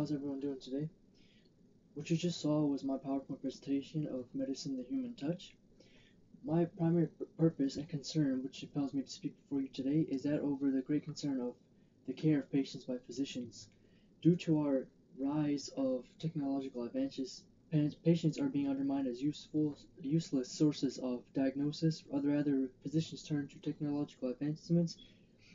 How's everyone doing today? What you just saw was my PowerPoint presentation of Medicine the Human Touch. My primary purpose and concern, which impels me to speak before you today, is that over the great concern of the care of patients by physicians. Due to our rise of technological advances, patients are being undermined as useless sources of diagnosis. Rather, physicians turn to technological advancements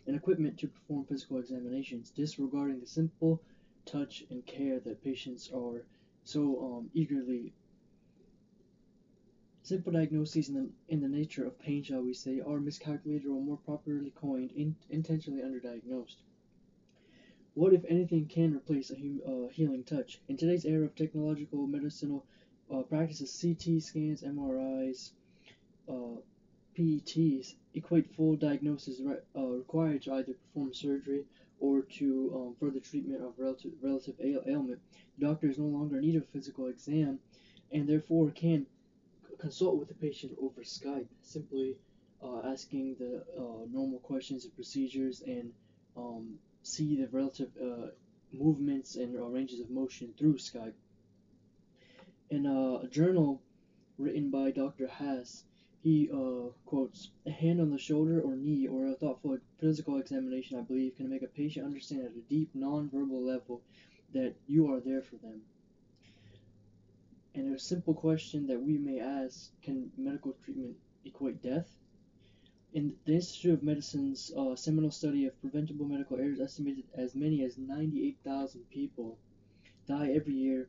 and equipment to perform physical examinations, disregarding the simple touch and care that patients are so eagerly. Simple diagnoses in the nature of pain, shall we say, are miscalculated or more properly coined, intentionally underdiagnosed. What, if anything, can replace a healing touch? In today's era of technological medicinal practices, CT scans, MRIs, PETs equate full diagnosis required to either perform surgery or to further treatment of relative ailment. Doctors no longer need a physical exam and therefore can consult with the patient over Skype, simply asking the normal questions and procedures and see the relative movements and ranges of motion through Skype. In a journal written by Dr. Haas, he quotes, "A hand on the shoulder or knee or a thoughtful physical examination, I believe, can make a patient understand at a deep, non-verbal level that you are there for them." And a simple question that we may ask, can medical treatment equate death? In the Institute of Medicine's seminal study of preventable medical errors, estimated as many as 98,000 people die every year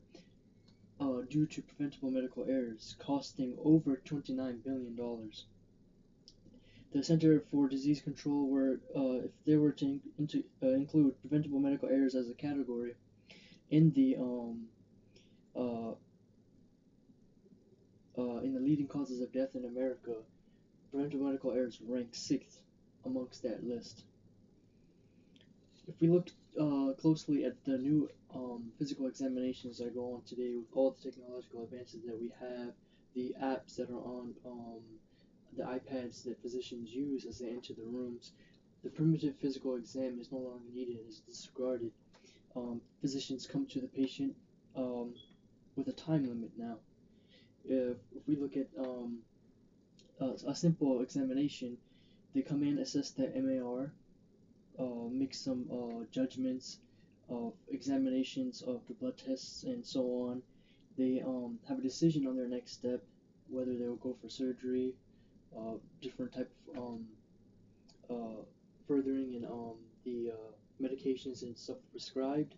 due to preventable medical errors, costing over $29 billion. The Center for Disease Control, if they were to include preventable medical errors as a category in the leading causes of death in America, preventable medical errors rank 6th amongst that list. If we look closely at the new physical examinations that go on today with all the technological advances that we have, the apps that are on the iPads that physicians use as they enter the rooms, the primitive physical exam is no longer needed, it is disregarded. Physicians come to the patient with a time limit now. If we look at a simple examination, they come in, assess the MAR, make some judgments of examinations of the blood tests and so on. They have a decision on their next step, whether they will go for surgery, different type of furthering in the medications and stuff prescribed.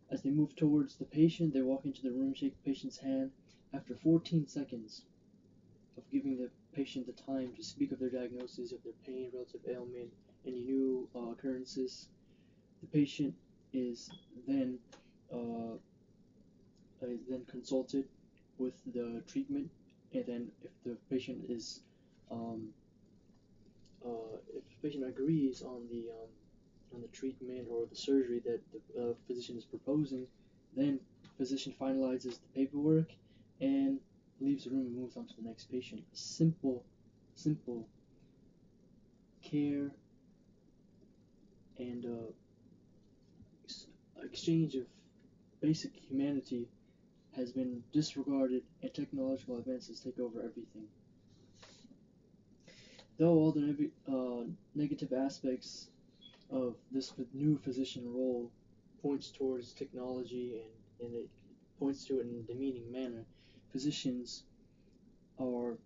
As they move towards the patient, they walk into the room, shake the patient's hand. After 14 seconds of giving the patient the time to speak of their diagnosis, of their pain, relative ailment, any new occurrences, the patient is then consulted with the treatment, and then if the patient is if the patient agrees on the treatment or the surgery that the physician is proposing, then the physician finalizes the paperwork and leaves the room and moves on to the next patient. Simple care and exchange of basic humanity has been disregarded, and technological advances take over everything. Though all the negative aspects of this new physician role points towards technology and it points to it in a demeaning manner, physicians are